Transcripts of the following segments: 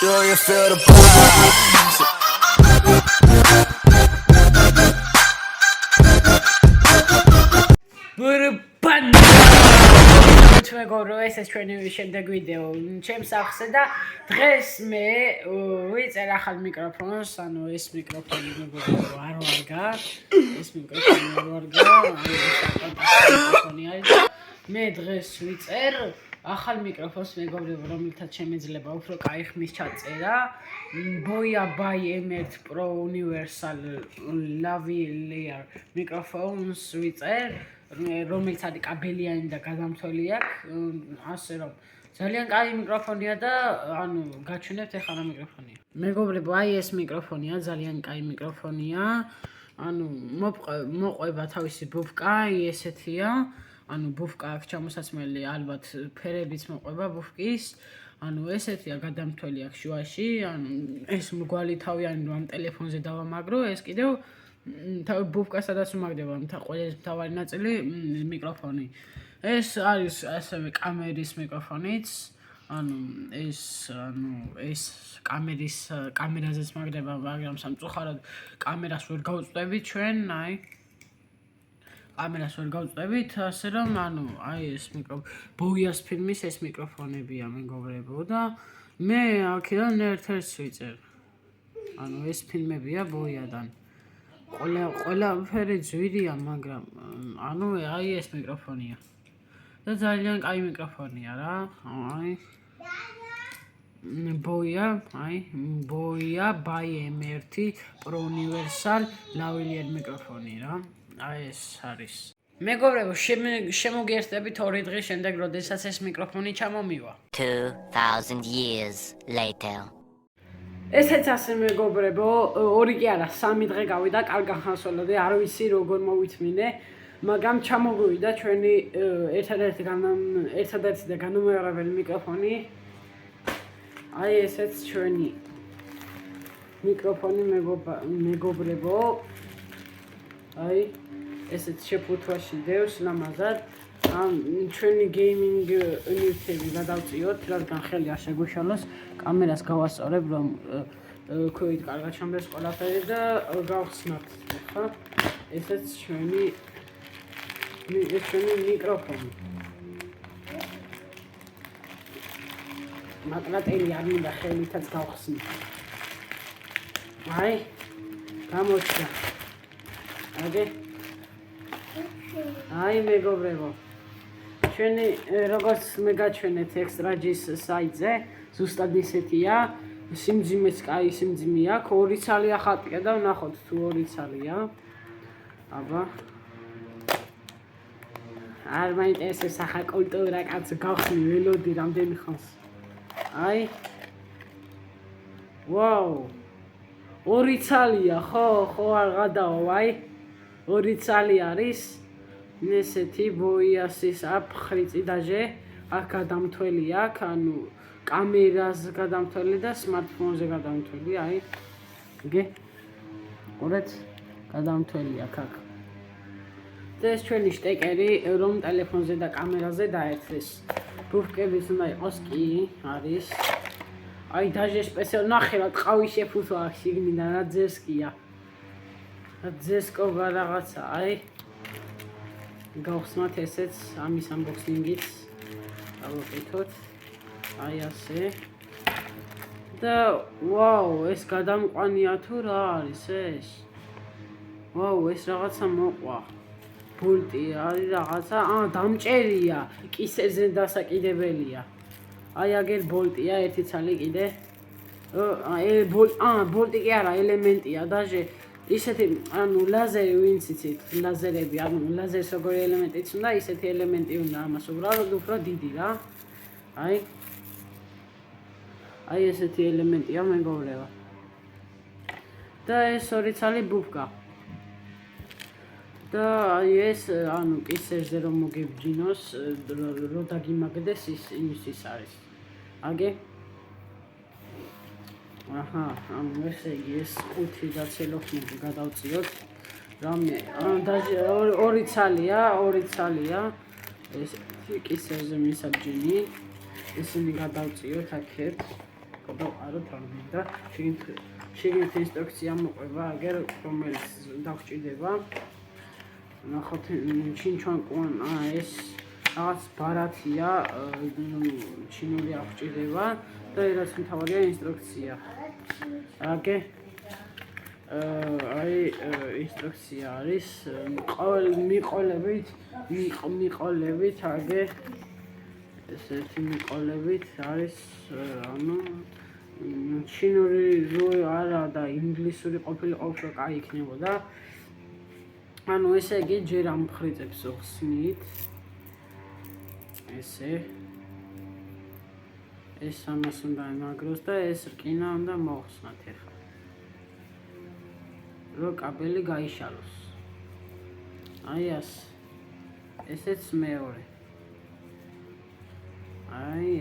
Do you feel the vibes? მეგობრო, ეს ჩვენი შემდეგ ვიდეო ჩემს სახლზე და დღეს მე ვიწერ ახალ მიკროფონს, ანუ ეს მიკროფონი მეგობრებო არ ვარგა, ეს მიკროფონი არ ვარგა, მე დღეს ვიწერ ახალ მიკროფონს მეგობრებო, რომელთაც შემეძლება უფრო კაი ხმის ჩაწერა, Boya by M1 Pro Universal Lavalier მიკროფონს ვიწერ რომელიც არის კაბელიანი და გადამთვლელი აქვს, ასე რომ ძალიან კაი მიკროფონია და ანუ გაჩვენებთ ახლა რა მიკროფონია. მეგობრებო, აი ეს მიკროფონია, ძალიან კაი მიკროფონია. ანუ მოყვება თავისი ბუფკა, ესეთია. ანუ ბუფკა აქვს ჩამოსაცმელი, ალბათ ფერებიც მოყვება ბუფკის. ანუ ესეთია გადამთვლელი აქვს შუაში, ანუ ეს მრგვალი თავიანი რომ ამ ტელეფონზე დავამაგრო, ეს კიდევ თავი ბუფკა სადაც უმაგდება ყველაზე მთავარი ნაწილი მიკროფონი. ეს არის ასევე კამერის მიკროფონიც. ანუ ეს კამერაზეც მაგდება, მაგრამ სამწუხაროდ კამერას ვერ გავუწვდებით ჩვენ, აი. კამერას ვერ გავუწვდებით, ასე რომ ანუ აი ეს ბოიას ფილმის ეს მიკროფონებია მეგობრებო და მე აქედან ერთ-ერთს ვიწერ. ანუ ეს ფილმებია ბოიადან. ყველაფერი ძვირია, მაგრამ ანუ აი ეს მიკროფონია. და ძალიან კაი მიკროფონია რა. აი Boya by M1 Pro Universal Lavalier მიკროფონი რა. აი ეს არის. მეგობრებო, შემოგიერთდებით 2 დღის შემდეგ, როდესაც ეს მიკროფონი ჩამომივა. 2000 years later. ესეც ასე მეგობრებო, 2 კი არა, 3 დღე გავიდა, კარგა ხანსოლოდე, არ ვიცი როგორ მოვითმინე, მაგრამ ჩამოგვივიდა ჩვენი ერთადერთი და განუმეორებელი მიკროფონი. აი ესეც ჩვენი მიკროფონი მეგობრებო. აი ესეც შეფუთვაში დევს ლამაზად. ჩვენი გეიმინგ ნივთები გადავწიოთ, რადგან ხელი არ შეგვიშალოს, კამერას გავასწორებ, რომ ქვით კარგად ჩამდეს ყველაფერი და გავხსნათ, ხო? ესეც ჩვენი მიკროფონი. მაკრატელი არ მინდა ხელითაც გავხსნით. აი, გამოჩნდა. აგე. აი მეგობრებო. ჩვენი როგორც მე გაჩვენეთ ექსტრაჯის საიტზე, ზუსტად ისეთია, სიმძიმეც კაი სიმძიმე აქვს, 2 ცალი ახატკე და ვნახოთ თუ 2 ცალია. აბა. არ მაინტერესებს ახლა კულტურა კაცო გავხსნი ველოდი რამდენი ხანს. აი. ვაუ. 2 ცალია, ხო არ გადაო, აი. 2 ცალი არის. ესეთი ბოიასის აფხრიწი დაჟე, აქ გადამთვლელი აქვს, ანუ კამერას გადამთვლელი და სმარტფონზე გადამთვლელი, აი. გე? ყურეთ, გადამთვლელი აქვს. და ეს ჩვენი შტეკერი, რომ ტელეფონზე და კამერაზე დაერთდეს. ბუფკებიც უნდა იყოს კი, არის. აი დაჟე სპეციალ ნახე რა ტყავი შეფუთვა აქვს შიგნიდან, რა ძესკია. რა ძესკობა რაღაცა, აი. გავხსნათ ესეც ამის unboxing-იც დავაკეთოთ. აი ასე. და ვაუ, ეს გადამყვანია თუ რა არის ეს? ვაუ, ეს რაღაცა მოყვა. ბოლტი არის რაღაცა, დამჭერია, კისერზე დასაკიდებელია. აი აგერ ბოლტია, ერთი ცალი კიდე. ბოლტი კი არა, ელემენტია, დაჟე ისეთი, ანუ ლაზერი ვინც იცით, ლაზერები, ანუ ლაზერს როგორი ელემენტიც უნდა, ისეთი ელემენტი უნდა ამას უბრალოდ უფრო დიდი რა. აი ესეთი ელემენტია მეგობრებო. და ეს 2 ცალი ბუფკა. და აი ეს, ანუ კისერზე რომ მოგებჯინოს, რომ დაგიმაგდეს ის არის. აგე აჰა, ანუ ესე იგი ეს 5 და ცელოფანი გადავწიოთ. რამე, დაჟე 2 ცალია. ეს კისერზე მისაბჯენი. ისინი გადავწიოთ აქეთ. გადავყაროთ რამე და შეგეთ ინსტრუქცია მოყვება აგერ რომელიც დაგჭირდება ნახოთ ჩინჩვანკუან ეს რაღაც ბარათია ჩინური აღჭირდება და რაც მთავარია ინსტრუქცია აგე აი ინსტრუქცია არის მიყოლებით აგე ესეთი მიყოლებით არის ანუ ჩინური არა და ინგლისური ყოფილიყო უფრო კაი იქნებოდა ანუ ესე იგი ჯერ ამ მხრიწებს ხსნით ესე ეს ამას უნდა იმაგროს და ეს რკინა უნდა მოხსნათ ახლა რომ კაბელი გაიშალოს აი ესეც მეორე აი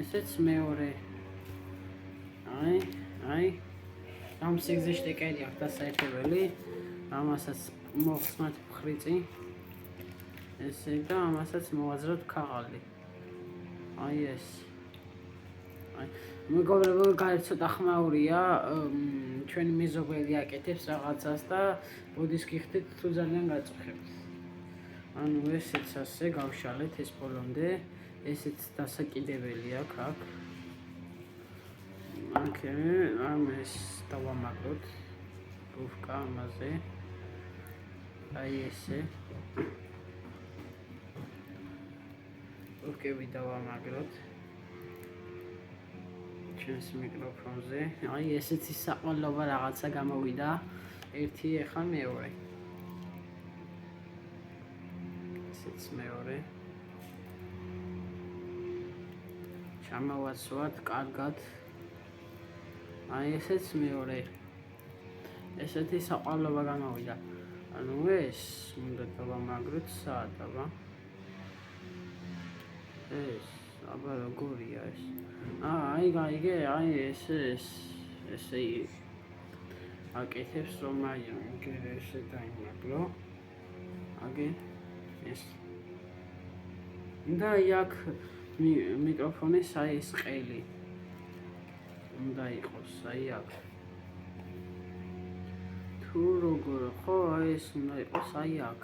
ესეც მეორე აი ამ სიგზე შტეკერი აქვს დასაერთებელი ამასაც მოხსნათ მხრიწი ესე და ამასაც მოვაძროთ ქაღალდი აი ეს მეგობრებო გაერთ ცოტა ხმაურია ჩვენი მეზობელი აკეთებს რაღაცას და ბოდის გიხდით თუ ძალიან გაწუხებთ ანუ ესეც ასე გავშალეთ ეს ბოლომდე ესეც დასაკიდებელი აქვს აქ ოკე ამას დავამაგროთ რუხკა ამაზე აი ესე რუხკები დავამაგროთ ჩვენს მიკროფონზე აი ესეც საყვალობა რაღაცა გამოვიდა ერთი ახლა მეორე ესეც მეორე ჩამოვაცვათ კარგად აი ესეც მეორე ესეთი საყვალობა გამოვიდა ანუ ეს უნდა დავამაგროთ საათ აბა ეს აბა როგორია ეს აი გაიგე აი ესე აკეთებს რომ აი ესე დაიმაგრო აგე ეს და იქ მიკროფონის აი ეს ყელი უნდა იყოს აი აქ თუ როგორ ხო აი ეს უნდა იყოს აი აქ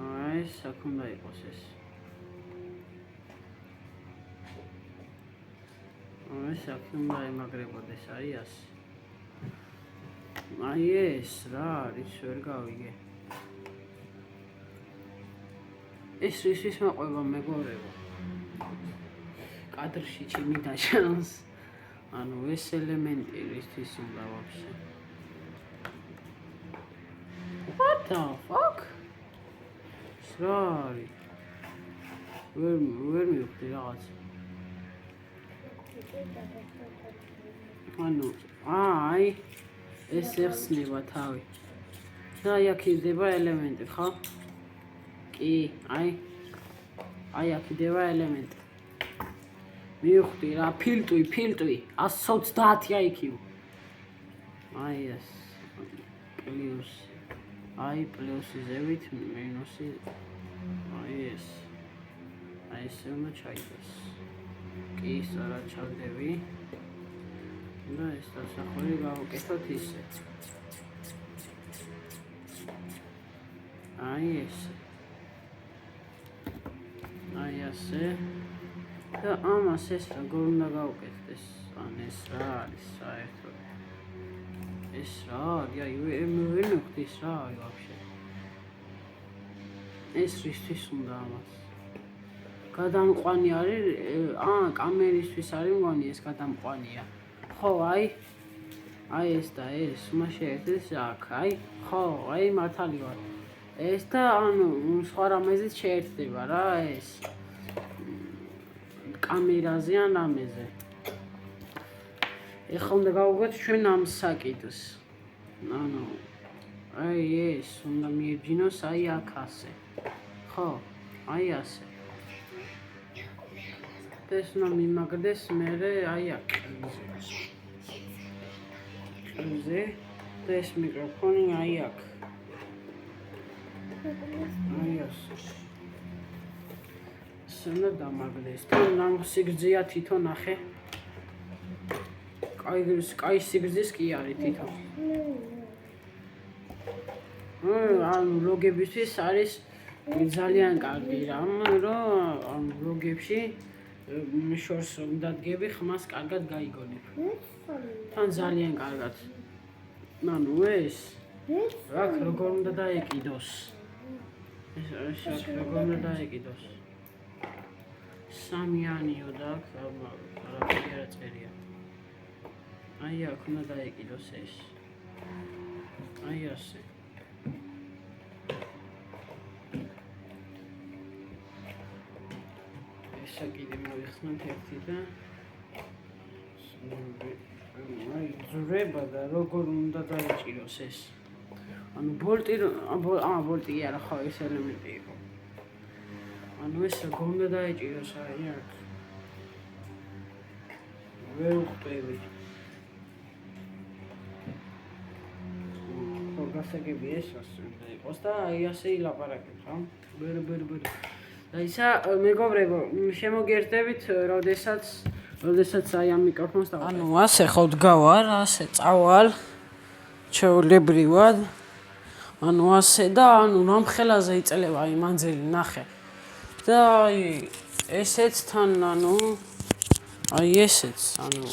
აი ეს აქ უნდა იყოს ეს ეს აქ უნდა იმაგრებოდეს აი ასე აი ეს რა არის ვერ გავიგე ეს ის მოყვება მეგობრებო კადრში ჩემი დაშალს ანუ ეს ელემენტი ისთვის უნდა ვაფშე what the fuck sorry ვერ მივხვდი რაღაც ანუ აი ეს ეხსნება თავი და აქ იდება ელემენტი ხო კი აი აქ იდება ელემენტი მივხვდი რა ფილტვი 130 IQ აი ეს პლუს აი პლუსი ზევით მინუსი აი ეს აი ესე უნდა ჩაიდოს კი არა ჩავდები და ეს დასახული გავუკეთოთ ისე აი ესე აი ასე და ამას ეს როგორ უნდა გავუკეთდეს ან ეს რა არის საერთოდ ეს რა აი ვერ მივხვდი ეს რა არის ვაფშე ეს რისთვის უნდა ამას გადამყვანი არის კამერისთვის არის მგონი ეს გადამყვანია ხო აი ეს და ეს შეერთდეს აქ აი ხო აი მართალი ვარ ეს და ანუ სხვა რამეზით შეერთდება რა ეს კამერაზე ან ამაზე ეხლა უნდა გავუგოთ ჩვენ ამ საკითხს ანუ აი ეს უნდა მიეჯინოს აი აქ ასე ხო აი ასე ეს უნდა მიმაგრდეს მერე აი აქ ზე და ეს მიკროფონი აი აქ აი ასე ესე უნდა დამაგდეს. თან ამ სიგრძეა თვითონ ნახე. კაი სიგრძის კი არის თვითონ. ანუ ლოგებისთვის არის ძალიან კარგი რამ, რომ ამ ლოგებში შორს უნდა დგები, ხმას კარგად გაიგონებ. თან ძალიან კარგად. ანუ ეს აქ როგორ უნდა დაეკიდოს? ეს აქ როგორ უნდა დაეკიდოს? სამიანიო და აქ არაფერი არ წერია. აი აქ უნდა დაეკიდოს ეს. აი ასე. ესა კიდე მოიხსნათ ერთი და აი ზრება და როგორ უნდა დაეჭიროს ეს. ანუ ბოლტი ბოლტი არა ხო ეს ელემენტი იყო. ანუ ეს როგორ უნდა დაეჭიროს აი აქ. ვერ უხტები. გასაგები ეს უნდა იყოს და აი ასე ილაპარაკებ ხა? ვერ. და ისა მეგობრებო, შემოგერთდებით, როდესაც აი ამ მიკროფონს და ანუ ასე ხო დგავარ, ასე წავალ ჩვეულებრივად. ანუ ასე და ანუ რამხელაზე იწლება აი მანძილი ნახე. და აი ესეც თან ანუ აი ესეც ანუ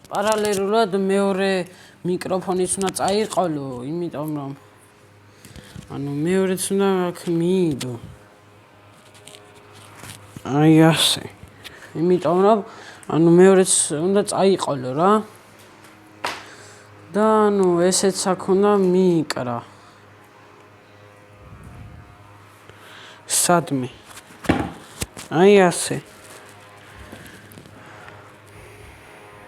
პარალელურად მეორე მიკროფონიც უნდა წაიყოლო, იმიტომ რომ ანუ მეორეც უნდა აქ მიიდო. აი ასე. იმიტომ რომ ანუ მეორეც უნდა წაიყოლო რა. და ანუ ესეც აქ უნდა მიიკრა. სადმე. აი ასე.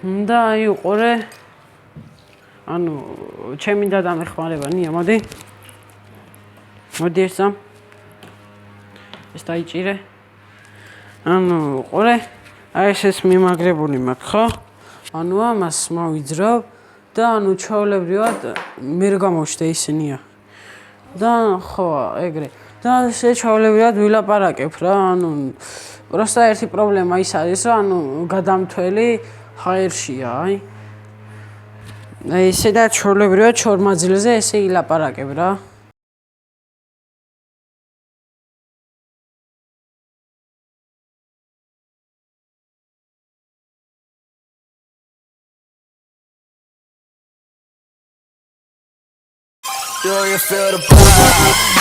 და აი უყურე ანუ ჩემი დადა მეხმარება ნია მოდი ესა ეს დაიჭირე ანუ უყურე აი ეს მიმაგრებული მაქვს ხო ანუ ამას მოვიძრავ და ანუ ჩვეულებრივად ვერ გამოჩნდა ისინია და ხო ეგრე და ესე ჩვეულებრივად ვილაპარაკებ რა ანუ პროსტა ერთი პრობლემა ის არის რომ ანუ გადამთველი ჰაერშია აი ესე და ჩვეულებრივად ჩორმაძილზე ესე ილაპარაკებ რა Do you feel the vibes?